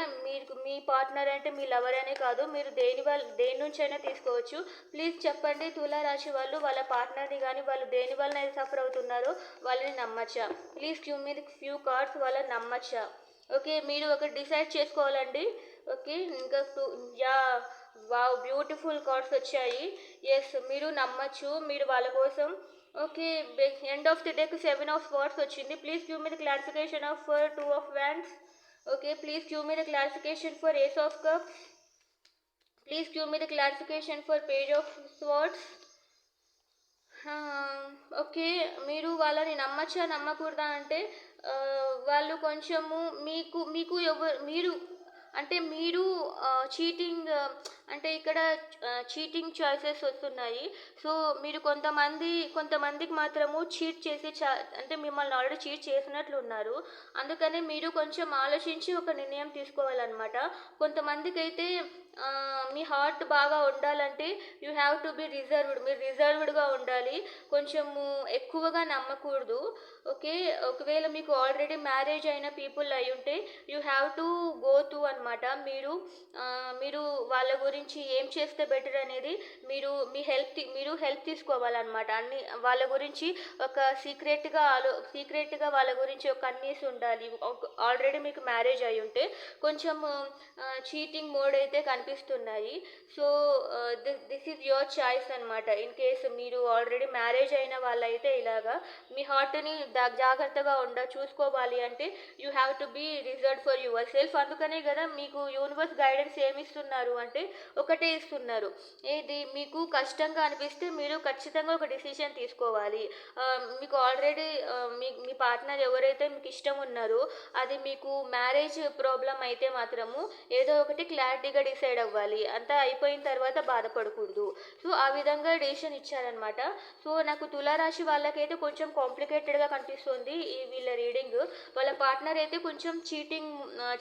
మీ పార్ట్నర్ అంటే మీ లవర్ అనే కాదు, మీరు దేని నుంచి అయినా తీసుకోవచ్చు. ప్లీజ్ చెప్పండి. తులారాశి వాళ్ళు వాళ్ళ పార్ట్నర్ని కానీ వాళ్ళు దేని వలన అయితే సఫర్ అవుతున్నారో వాళ్ళని నమ్మచ్చా? Please give me the few cards. వాళ్ళని నమ్మచ్చా? ఓకే. మీరు ఒకటి డిసైడ్ చేసుకోవాలండి. ఓకే. ఇంకా వావ్! బ్యూటిఫుల్ కార్డ్స్ వచ్చాయి. యెస్. మీరు నమ్మచ్చు. మీరు వాళ్ళ కోసం ఓకే. ఎండ్ ఆఫ్ ది డేకి 7 ఆఫ్ స్వర్డ్స్ వచ్చింది. Please give me the clarification of 2 of wands. Okay. Please give me the clarification for ace of cups. Please give me the clarification for page of swords. Okay. మీరు వాళ్ళని నమ్మచ్చా నమ్మకూడదా అంటే వాళ్ళు కొంచెము మీకు మీరు అంటే మీరు చీటింగ్, అంటే ఇక్కడ చీటింగ్ చాయిసెస్ వస్తున్నాయి. సో మీరు కొంతమందికి మాత్రము చీట్ చేసి అంటే మిమ్మల్ని ఆల్రెడీ చీట్ చేసినట్లు ఉన్నారు. అందుకని మీరు కొంచెం ఆలోచించి ఒక నిర్ణయం తీసుకోవాలన్నమాట. కొంతమందికైతే మీ హార్ట్ బాగా ఉండాలంటే you have to be reserved. మీరు రిజర్వ్డ్గా ఉండాలి, కొంచెము ఎక్కువగా నమ్మకూడదు. ఓకే, ఒకవేళ మీకు ఆల్రెడీ మ్యారేజ్ అయిన పీపుల్ అయి ఉంటే you have to go to అనమాట. మీరు వాళ్ళ గురించి ఏం చేస్తే బెటర్ అనేది మీరు హెల్ప్ తీసుకోవాలన్నమాట. అన్ని వాళ్ళ గురించి ఒక సీక్రెట్గా వాళ్ళ గురించి ఒక కన్నీసి ఉండాలి. ఆల్రెడీ మీకు మ్యారేజ్ అయి ఉంటే కొంచెం చీటింగ్ మోడ్ అయితే కనిపిస్తున్నాయి. So this is your choice అనమాట. ఇన్ కేస్ మీరు ఆల్రెడీ మ్యారేజ్ అయిన వాళ్ళైతే ఇలాగా మీ హార్ట్ని జాగ్రత్తగా చూసుకోవాలి అంటే you have to be reserved for your self. అందుకనే కదా మీకు యూనివర్స్ గైడెన్స్ ఏమి ఇస్తున్నారు అంటే ఒకటే ఇస్తున్నారు, ఇది మీకు కష్టంగా అనిపిస్తే మీరు ఖచ్చితంగా ఒక డిసిషన్ తీసుకోవాలి. మీకు ఆల్రెడీ మీ పార్ట్నర్ ఎవరైతే మీకు ఇష్టం ఉన్నారో అది మీకు మ్యారేజ్ ప్రాబ్లం అయితే మాత్రము ఏదో ఒకటి క్లారిటీగా డిసైడ్ అవ్వాలి. అంతా అయిపోయిన తర్వాత బాధపడకూడదు. సో ఆ విధంగా డెసిషన్ ఇచ్చారనమాట. సో నాకు తులారాశి వాళ్ళకైతే కొంచెం కాంప్లికేటెడ్గా కనిపిస్తుంది వీళ్ళ రీడింగ్. వాళ్ళ పార్ట్నర్ అయితే కొంచెం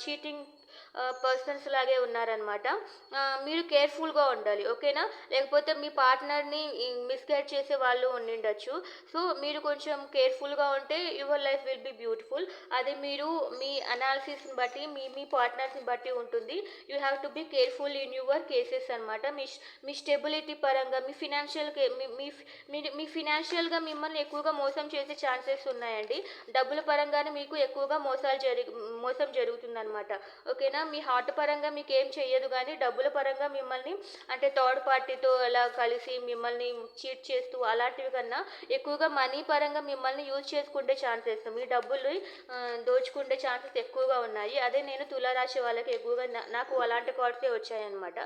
చీటింగ్ పర్సన్స్ లాగే ఉన్నారనమాట. మీరు కేర్ఫుల్గా ఉండాలి, ఓకేనా? లేకపోతే మీ పార్ట్నర్ని మిస్గైడ్ చేసే వాళ్ళు ఉండిండొచ్చు. సో మీరు కొంచెం కేర్ఫుల్గా ఉంటే your life will be beautiful. అది మీరు మీ అనాలిసిస్ని బట్టి మీ పార్ట్నర్స్ని బట్టి ఉంటుంది. You have to be careful in your cases అనమాట. మీ స్టెబిలిటీ పరంగా మీ ఫినాన్షియల్గా మిమ్మల్ని ఎక్కువగా మోసం చేసే ఛాన్సెస్ ఉన్నాయండి. డబ్బుల పరంగానే మీకు ఎక్కువగా మోసం జరుగుతుందన్నమాట, ఓకేనా? మీ హార్ట్ పరంగా మీకు ఏం చెయ్యదు, కానీ డబ్బుల పరంగా మిమ్మల్ని అంటే థర్డ్ పార్టీతో అలా కలిసి మిమ్మల్ని చీట్ చేస్తూ అలాంటివి కన్నా ఎక్కువగా మనీ పరంగా మిమ్మల్ని యూజ్ చేసుకుంటే ఛాన్సెస్, మీ డబ్బులు దోచుకుంటే ఛాన్సెస్ ఎక్కువగా ఉన్నాయి. అదే నేను తులారాశి వాళ్ళకి ఎక్కువగా నాకు అలాంటి కార్డ్సే వచ్చాయన్నమాట.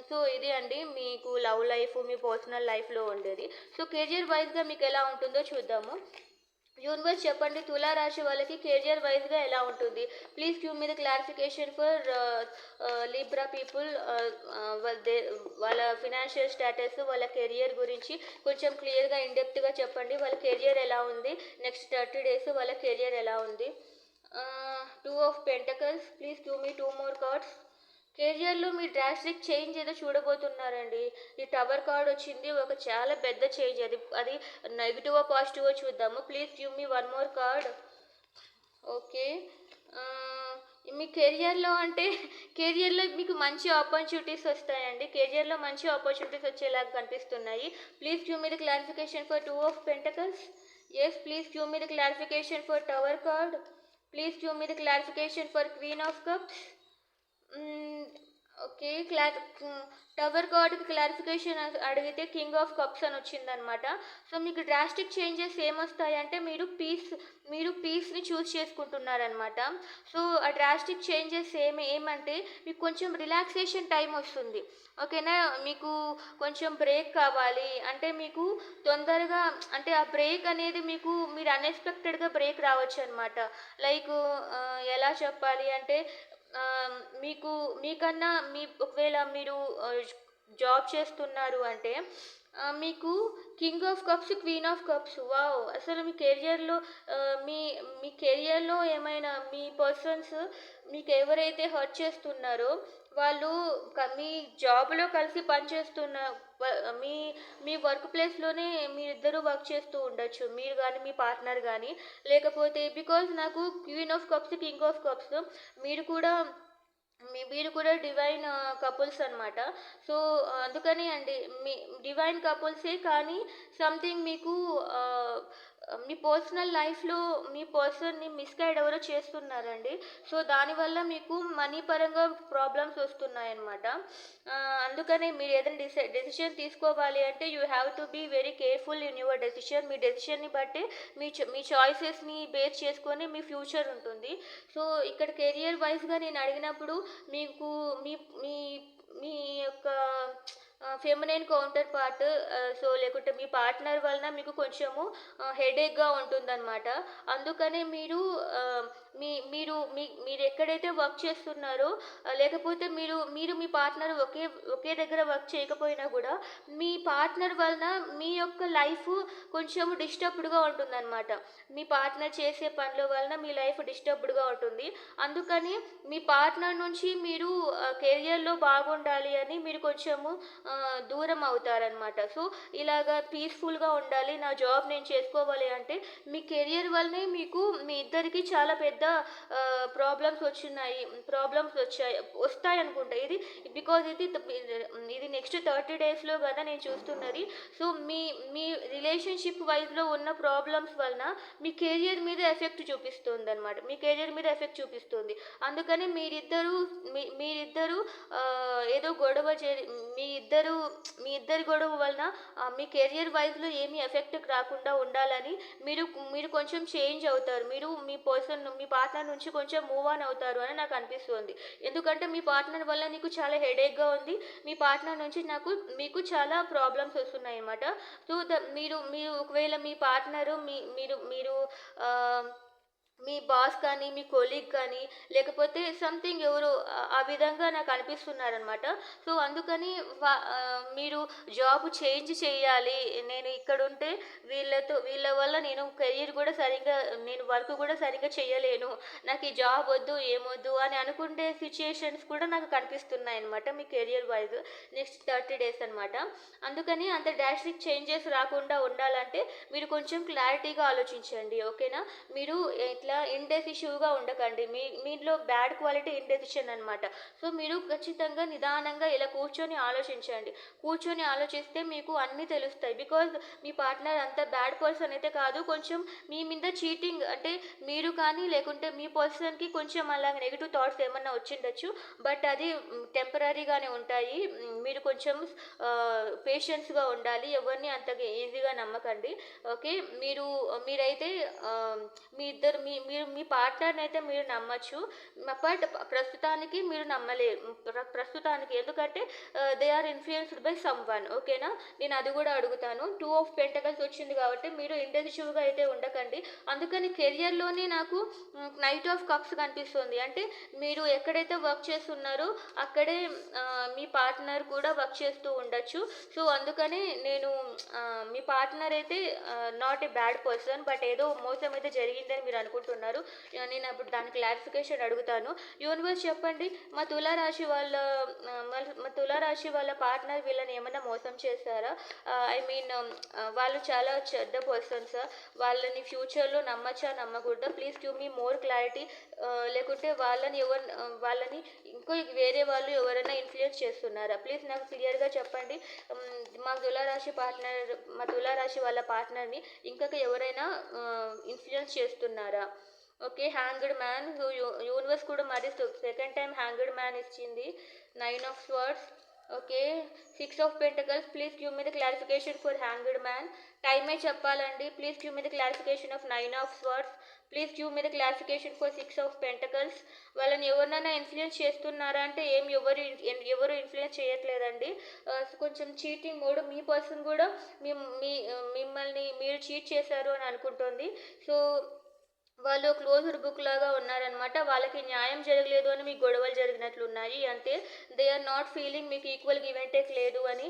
సో ఇది అండి మీకు లవ్ లైఫ్, మీ పర్సనల్ లైఫ్లో ఉండేది. సో కెరియర్ వైజ్గా మీకు ఎలా ఉంటుందో చూద్దాము. యూనివర్స్ చెప్పండి, తులారాశి వాళ్ళకి కెరియర్ వైజ్గా ఎలా ఉంటుంది? Please give me the clarification for Libra people. వాళ్ళ ఫినాన్షియల్ స్టేటస్, వాళ్ళ కెరియర్ గురించి కొంచెం క్లియర్గా ఇన్డెప్త్గా చెప్పండి. వాళ్ళ కెరియర్ ఎలా ఉంది, నెక్స్ట్ 30 days వాళ్ళ కెరియర్ ఎలా ఉంది? 2 of Pentacles, please give me 2 more cards. కెరియర్లో మీ డ్రాస్టిక్ చేంజ్ ఏదో చూడబోతున్నారండి. ఈ టవర్ కార్డ్ వచ్చింది, ఒక చాలా పెద్ద చేంజ్. అది నెగిటివో పాజిటివో చూద్దాము. Please give me 1 more card. Okay, మీ కెరియర్లో మీకు మంచి ఆపర్చునిటీస్ వస్తాయండి. కెరియర్లో మంచి ఆపర్చునిటీస్ వచ్చేలాగా కనిపిస్తున్నాయి. Please give me the clarification for 2 of Pentacles. Yes, please give me the clarification for tower card. Please give me the clarification for Queen of Cups. Okay, tower కార్డ్కి క్లారిఫికేషన్ అడిగితే king of cups అని వచ్చిందనమాట. So మీకు drastic changes ఏమొస్తాయంటే మీరు పీస్ని choose చేసుకుంటున్నారనమాట. So ఆ డ్రాస్టిక్ చేంజెస్ ఏమంటే మీకు కొంచెం రిలాక్సేషన్ టైం వస్తుంది, ఓకేనా? మీకు కొంచెం బ్రేక్ కావాలి అంటే మీకు తొందరగా, అంటే ఆ బ్రేక్ అనేది మీరు అన్ఎక్స్పెక్టెడ్గా బ్రేక్ రావచ్చు అనమాట. లైక్ ఎలా చెప్పాలి అంటే మీకన్నా ఒకవేళ మీరు జాబ్ చేస్తున్నారు అంటే మీకు king of cups, queen of cups. Wow, అసలు మీ కెరియర్లో ఏమైనా మీ పర్సన్స్ మీకు ఎవరైతే హర్ట్ చేస్తున్నారో వాళ్ళు మీ జాబ్లో కలిసి పనిచేస్తున్న మీ వర్క్ ప్లేస్లోనే మీరిద్దరూ వర్క్ చేస్తూ ఉండొచ్చు, మీరు కానీ మీ పార్ట్నర్ కానీ. లేకపోతే బికాజ్ నాకు queen of cups, king of cups, మీరు కూడా డివైన్ కపుల్స్ అనమాట. సో అందుకని అండి, మీ డివైన్ కపుల్సే, కానీ సంథింగ్ మీకు మీ పర్సనల్ లైఫ్లో మీ పర్సన్ని మిస్గైడ్ ఎవరో చేస్తున్నారండి. సో దానివల్ల మీకు మనీ పరంగా ప్రాబ్లమ్స్ వస్తున్నాయన్నమాట. అందుకనే మీరు ఏదైనా డెసిషన్ తీసుకోవాలి అంటే you have to be very careful in your decision. మీ డెసిషన్ని బట్టి మీ చాయిసెస్ని బేస్ చేసుకొని మీ ఫ్యూచర్ ఉంటుంది. సో ఇక్కడ కెరియర్ వైజ్గా నేను అడిగినప్పుడు మీకు మీ యొక్క ఫెమినైన్ కౌంటర్ పార్ట్ సో లేకుంటే మీ పార్ట్నర్ వలన మీకు కొంచెము హెడేక్గా ఉంటుందన్నమాట. అందుకనే మీరు మీరు ఎక్కడైతే వర్క్ చేస్తున్నారో లేకపోతే మీరు మీ పార్ట్నర్ ఒకే ఒకే దగ్గర వర్క్ చేయకపోయినా కూడా మీ పార్ట్నర్ వలన మీ యొక్క లైఫ్ కొంచెం డిస్టర్బ్డ్గా ఉంటుందన్నమాట. మీ పార్ట్నర్ చేసే పనుల వలన మీ లైఫ్ డిస్టర్బ్డ్గా ఉంటుంది. అందుకని మీ పార్ట్నర్ నుంచి మీరు కెరియర్లో బాగుండాలి అని మీరు కొంచెము దూరం అవుతారనమాట. సో ఇలాగా పీస్ఫుల్గా ఉండాలి, నా జాబ్ నేను చేసుకోవాలి అంటే మీ కెరియర్ వల్లనే మీకు మీ ఇద్దరికి చాలా పెద్ద ప్రాబ్లమ్స్ వస్తాయి అనుకుంటా. ఇది బికాజ్ ఇది నెక్స్ట్ 30 డేస్లో కదా నేను చూస్తున్నది. సో మీ రిలేషన్షిప్ వైజ్లో ఉన్న ప్రాబ్లమ్స్ వలన మీ కెరియర్ మీద ఎఫెక్ట్ చూపిస్తుంది అనమాట. మీ కెరియర్ మీద ఎఫెక్ట్ చూపిస్తుంది. అందుకని మీరిద్దరు ఏదో గొడవ మీ ఇద్దరి గొడవ వలన మీ కెరియర్ వైజ్లో ఏమీ ఎఫెక్ట్ రాకుండా ఉండాలని మీరు కొంచెం చేంజ్ అవుతారు. మీరు మీ పార్ట్నర్ నుంచి కొంచెం మూవ్ ఆన్ అవుతారు అని నాకు అనిపిస్తుంది. ఎందుకంటే మీ పార్ట్నర్ వల్ల నీకు చాలా హెడేక్గా ఉంది. మీ పార్ట్నర్ నుంచి మీకు చాలా ప్రాబ్లమ్స్ వస్తున్నాయి అన్నమాట. సో మీరు ఒకవేళ మీ పార్ట్నరు మీరు మీ బాస్ కానీ మీ కొలీగ్ కానీ లేకపోతే సంథింగ్ ఎవరో ఆ విధంగా నాకు అనిపిస్తున్నారనమాట. సో అందుకని మీరు జాబ్ చేంజ్ చేయాలి, నేను ఇక్కడ ఉంటే వీళ్ళ వల్ల నేను కెరీర్ కూడా నేను వర్క్ కూడా సరిగ్గా చేయలేను, నాకు ఈ జాబ్ వద్దు ఏమొద్దు అని అనుకుంటే సిచ్యుయేషన్స్ కూడా నాకు కనిపిస్తున్నాయి అనమాట మీ కెరియర్ వైజ్ నెక్స్ట్ 30 డేస్ అనమాట. అందుకని అంత డ్రాస్టిక్ చేంజెస్ రాకుండా ఉండాలంటే మీరు కొంచెం క్లారిటీగా ఆలోచించండి, ఓకేనా. మీరు ఇట్లా ఇండెసిసివ్గా ఉండకండి. మీలో బ్యాడ్ క్వాలిటీ ఇండెసిషన్ అనమాట. సో మీరు ఖచ్చితంగా నిదానంగా ఇలా కూర్చొని ఆలోచిస్తే మీకు అన్నీ తెలుస్తాయి. బికాజ్ మీ పార్ట్నర్ అంత బ్యాడ్ పర్సన్ అయితే కాదు, కొంచెం మీ మీద చీటింగ్ అంటే మీరు కానీ లేకుంటే మీ పర్సన్కి కొంచెం అలా నెగిటివ్ థాట్స్ ఏమన్నా వచ్చిండొచ్చు. బట్ అది టెంపరీగానే ఉంటాయి. మీరు కొంచెం పేషెన్స్గా ఉండాలి, ఎవరిని అంతగా ఈజీగా నమ్మకండి, ఓకే. మీరైతే మీ పార్ట్నర్ని అయితే మీరు నమ్మచ్చు, బట్ ప్రస్తుతానికి మీరు నమ్మలేరు ఎందుకంటే they are influenced by someone, ఓకేనా. నేను అది కూడా అడుగుతాను. 2 ఆఫ్ పెంటకల్స్ వచ్చింది కాబట్టి మీరు ఇండెసిసివ్గా అయితే ఉండకండి. అందుకని కెరియర్లోనే నాకు నైట్ ఆఫ్ కప్స్ కనిపిస్తుంది. అంటే మీరు ఎక్కడైతే వర్క్ చేస్తున్నారో అక్కడే మీ పార్ట్నర్ కూడా వర్క్ చేస్తూ ఉండొచ్చు. సో అందుకని మీ పార్ట్నర్ అయితే not a bad person, but ఏదో మోసం అయితే జరిగిందని మీరు అనుకుంటున్నారు. నేను అప్పుడు దాని క్లారిఫికేషన్ అడుగుతాను. యూనివర్స్ చెప్పండి, మా తులారాశి వాళ్ళ పార్ట్నర్ వీళ్ళని ఏమైనా మోసం చేస్తారా? ఐ మీన్ వాళ్ళు చాలా చెడ్డ పర్సన్స్, వాళ్ళని ఫ్యూచర్లో నమ్మచ్చా నమ్మకూడదా? Please give me more clarity. లేకుంటే వాళ్ళని ఇంకో వేరే వాళ్ళు ఎవరైనా ఇన్ఫ్లుయెన్స్ చేస్తున్నారా? ప్లీజ్ నాకు క్లియర్గా చెప్పండి. మా తులారాశి వాళ్ళ పార్ట్నర్ని ఇంకా ఎవరైనా ఇన్ఫ్లుయెన్స్ చేస్తున్నారా? Okay, hanged man. యూనివర్స్ కూడా మరి సెకండ్ టైం హ్యాంగ్డ్ మ్యాన్ ఇచ్చింది. 9 of swords, okay. 6 of pentacles. Please give me the clarification for hanged man. టైమే చెప్పాలండి. Please give me the clarification of 9 of swords. Please give me the clarification for 6 of pentacles. వాళ్ళని ఎవరినైనా influence చేస్తున్నారా అంటే ఎవరు influence చేయట్లేదండి. కొంచెం cheating mode. మీ person కూడా మిమ్మల్ని మీరు చీట్ చేశారు అని అనుకుంటుంది. సో వాళ్ళు క్లోజ్డ్ బుక్ లాగా ఉన్నారనమాట. వాళ్ళకి న్యాయం జరగలేదు అని మీకు గొడవలు జరిగినట్లున్నాయి అంతే. దే ఆర్ నాట్ ఫీలింగ్ మీకు ఈక్వల్ గివ్ అండ్ టేక్ లేదు అని.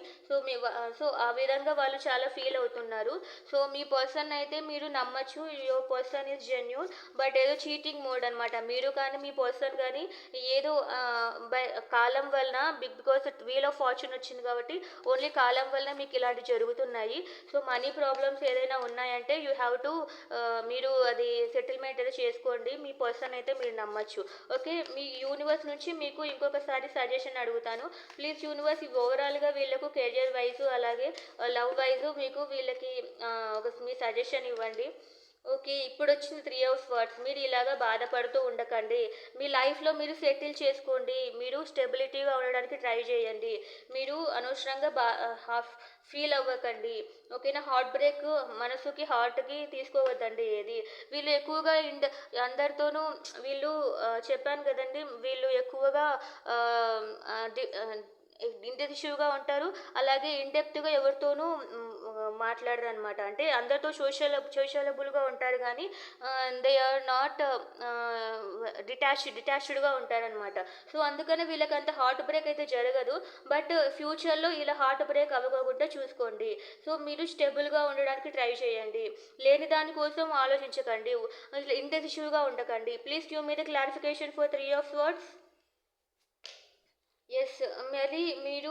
సో ఆ విధంగా వాళ్ళు చాలా ఫీల్ అవుతున్నారు. సో మీ పర్సన్ అయితే మీరు నమ్మచ్చు, your person is genuine, but ఏదో చీటింగ్ మోడ్ అనమాట. మీరు కానీ మీ పర్సన్ కానీ ఏదో కాలం వలన బికాస్ వీల్ ఆఫ్ ఫార్చ్యూన్ వచ్చింది కాబట్టి ఓన్లీ కాలం వలన మీకు ఇలాంటి జరుగుతున్నాయి. సో మనీ ప్రాబ్లమ్స్ ఏదైనా ఉన్నాయంటే యూ హ్యావ్ టు మీరు అది సెటిల్మెంట్ అయితే చేసుకోండి. మీ పర్సన్ అయితే మీరు నమ్మచ్చు, ఓకే. మీ యూనివర్స్ నుంచి మీకు ఇంకొకసారి సజెషన్ అడుగుతాను. ప్లీజ్ యూనివర్స్ ఓవరాల్గా వీళ్ళకు కెరియర్ వైజు అలాగే లవ్ వైజు మీకు వీళ్ళకి మీ సజెషన్ ఇవ్వండి, ఓకే. ఇప్పుడు వచ్చింది 3 ఆఫ్ స్వర్డ్స్. మీరు ఇలాగా బాధపడుతూ ఉండకండి. మీ లైఫ్లో మీరు సెటిల్ చేసుకోండి. మీరు స్టెబిలిటీగా ఉండడానికి ట్రై చేయండి. మీరు అనవసరంగా ఫీల్ అవ్వకండి, ఓకేనా. హార్ట్ బ్రేక్ మనసుకి హార్ట్కి తీసుకోవద్దండి ఏది. వీళ్ళు ఎక్కువగా అందరితోనూ చెప్పాను కదండి, వీళ్ళు ఎక్కువగా ఇంటెన్సివ్గా ఉంటారు. అలాగే ఇన్‌డెప్త్‌గా ఎవరితోనూ మాట్లాడరనమాట. అంటే అందరితో సోషలబుల్‌గా ఉంటారు గానీ దే ఆర్ నాట్ డిటాచ్డ్‌గా ఉంటారనమాట. సో, అందుకనే వీళ్ళకంత హార్ట్ బ్రేక్ అయితే జరగదు. బట్ ఫ్యూచర్‌లో ఇలా హార్ట్ బ్రేక్ అవ్వకోకుండా చూసుకోండి. సో, మీరు స్టేబుల్‌గా ఉండడానికి ట్రై చేయండి. లేని దాని కోసం ఆలోచించకండి. ఇట్లా ఇండెసిసివ్‌గా ఉండకండి. Please give me the clarification for 3 of swords. Yes. మరి మీరు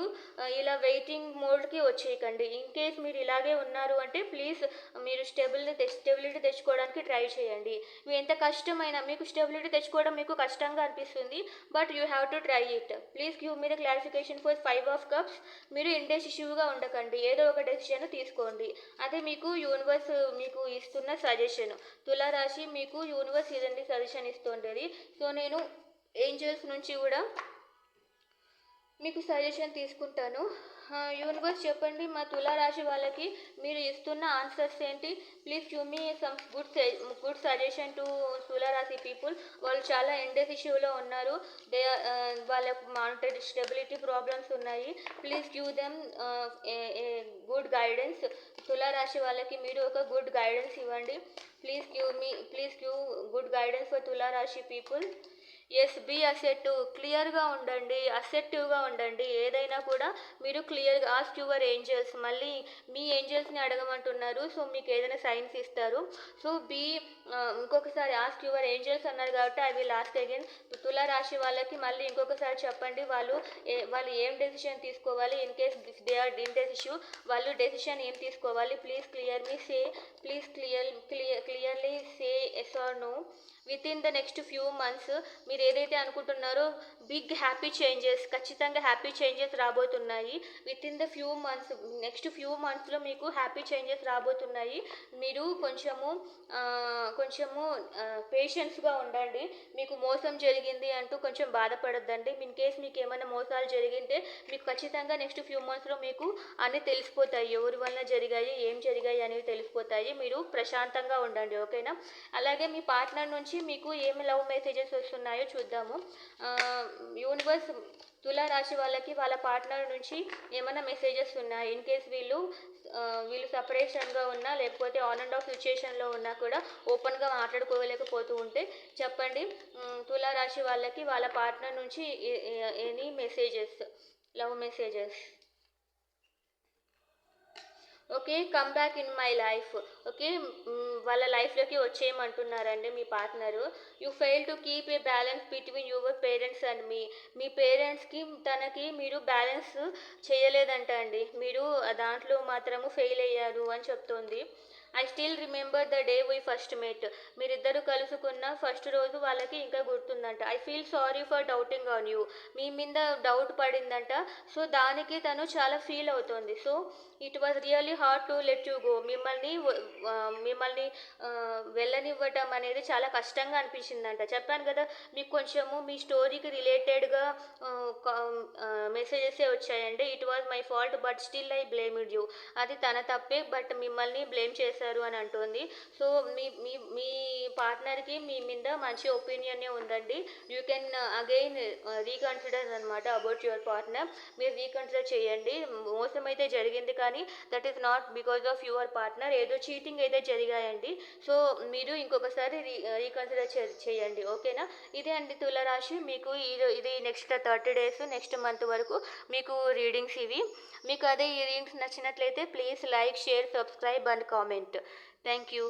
ఇలా వెయిటింగ్ మోడ్‌కి వచ్చేయకండి. ఇన్ కేస్ మీరు ఇలాగే ఉన్నారు అంటే ప్లీజ్ మీరు స్టెబిలిటీ తెచ్చుకోవడానికి ట్రై చేయండి. మీ ఎంత కష్టమైనా మీకు స్టెబిలిటీ తెచ్చుకోవడం మీకు కష్టంగా అనిపిస్తుంది. But you have to try it. Please give me the clarification for 5 of cups. మీరు ఇండెసిసివ్‌గా ఉండకండి. ఏదో ఒక డెసిషన్ తీసుకోండి. అదే మీకు యూనివర్స్ మీకు ఇస్తున్న సజెషన్. తులారాశి మీకు యూనివర్స్ ఇదండి సజెషన్ ఇస్తుంటది. సో, నేను ఏంజెల్స్ నుంచి కూడా మీకు సజెషన్ తీసుకుంటాను. యూనివర్స్ చెప్పండి మా తులారాశి వాళ్ళకి మీరు ఇస్తున్న ఆన్సర్స్ ఏంటి? Please give me some good suggestion to తులారాశి పీపుల్. వాళ్ళు చాలా ఇండెసిసివ్‌లో ఉన్నారు. దే వాళ్ళకు మానిటరీ స్టెబిలిటీ ప్రాబ్లమ్స్ ఉన్నాయి. Please give them a good guidance. తులారాశి వాళ్ళకి మీరు ఒక గుడ్ గైడెన్స్ ఇవ్వండి. Please give good guidance for తులారాశి పీపుల్. ఎస్, బీ క్లియర్గా ఉండండి, అసెప్టివ్గా ఉండండి. ఏదైనా కూడా మీరు క్లియర్గా ఆస్క్ యువర్ ఏంజల్స్. మళ్ళీ మీ ఏంజల్స్ని అడగమంటున్నారు. సో, మీకు ఏదైనా సైన్స్ ఇస్తారు. సో, ఇంకొకసారి ఆస్క్ యువర్ ఏంజల్స్ అన్నారు కాబట్టి ఐ విల్ ఆస్క్ అగైన్. తులారాశి వాళ్ళకి మళ్ళీ ఇంకొకసారి చెప్పండి వాళ్ళు ఏం డెసిషన్ తీసుకోవాలి. In case they are indecisive వాళ్ళు డెసిషన్ ఏం తీసుకోవాలి. Clearly say yes or no. Within the next few months మీరు ఏదైతే అనుకుంటున్నారో బిగ్ హ్యాపీ చేంజెస్, ఖచ్చితంగా హ్యాపీ చేంజెస్ రాబోతున్నాయి. Within the next few మంత్స్లో మీకు హ్యాపీ చేంజెస్ రాబోతున్నాయి. మీరు కొంచెము పేషెన్స్గా ఉండండి. మీకు మోసం జరిగింది అంటూ కొంచెం బాధపడొద్దండి. ఇన్ కేస్ మీకు ఏమైనా మోసాలు జరిగితే మీకు ఖచ్చితంగా నెక్స్ట్ ఫ్యూ మంత్స్లో మీకు అన్నీ తెలిసిపోతాయి. ఎవరి వల్ల జరిగాయి, ఏం జరిగాయి అనేవి తెలిసిపోతాయి. మీరు ప్రశాంతంగా ఉండండి, ఓకేనా? అలాగే మీ పార్ట్నర్ నుంచి మీకు ఏమి లవ్ మెసేజెస్ వస్తున్నాయో చూద్దాము. యూనివర్స్ తులారాశి వాళ్ళకి వాళ్ళ పార్ట్నర్ నుంచి ఏమైనా మెసేజెస్ ఉన్నాయి. ఇన్ కేస్ వీళ్ళు సపరేషన్గా ఉన్నా లేకపోతే ఆన్ అండ్ ఆఫ్ సిచ్యుయేషన్లో ఉన్నా కూడా ఓపెన్గా మాట్లాడుకోలేకపోతూ ఉంటే చెప్పండి. తులారాశి వాళ్ళకి వాళ్ళ పార్ట్నర్ నుంచి any messages, love messages. Okay, come back in my life. Okay, వాళ్ళ లైఫ్లోకి వచ్చేయమంటున్నారండి మీ partner. You fail to keep a balance between your parents and మీ పేరెంట్స్కి తనకి మీరు బ్యాలెన్స్ చేయలేదంట అండి. మీరు దాంట్లో మాత్రము ఫెయిల్ అయ్యారు అని చెప్తోంది. I still remember the day we first met. మీరిద్దరు కలుసుకున్న ఫస్ట్ రోజు వాళ్ళకి ఇంకా గుర్తుందంట. I feel sorry for doubting on you. మీ మీద డౌట్ పడిందంట. సో, దానికి తను చాలా ఫీల్ అవుతోంది. So, it was really hard to let you go. మిమ్మల్ని వెళ్ళనివ్వటం అనేది చాలా కష్టంగా అనిపించిందంట. చెప్పాను కదా, మీకు కొంచెము మీ స్టోరీకి రిలేటెడ్గా మెసేజెసే వచ్చాయండి. It was my fault but still I blamed you. అది తన తప్పే బట్ మిమ్మల్ని బ్లేమ్ చేశారు అని అంటుంది. సో, మీ మీ మీ పార్ట్నర్కి మీ మీద మంచి ఒపీనియనే ఉందండి. యూ కెన్ అగైన్ రీకన్సిడర్ అనమాట అబౌట్ యువర్ పార్ట్నర్. మీరు రీకన్సిడర్ చేయండి. మోసం అయితే జరిగింది కానీ that is not because of your partner. ఏదో చీటింగ్ అయితే జరిగాయండి. సో, మీరు ఇంకొకసారి రీకన్సిడర్ చేయండి, ఓకేనా? ఇదే అండి తులారాశి. మీకు ఇది నెక్స్ట్ 30 days, నెక్స్ట్ మంత్ వరకు మీకు రీడింగ్స్ ఇవి. మీకు అదే ఈ రీడింగ్స్ నచ్చినట్లయితే please like, share, subscribe and comment. Thank you.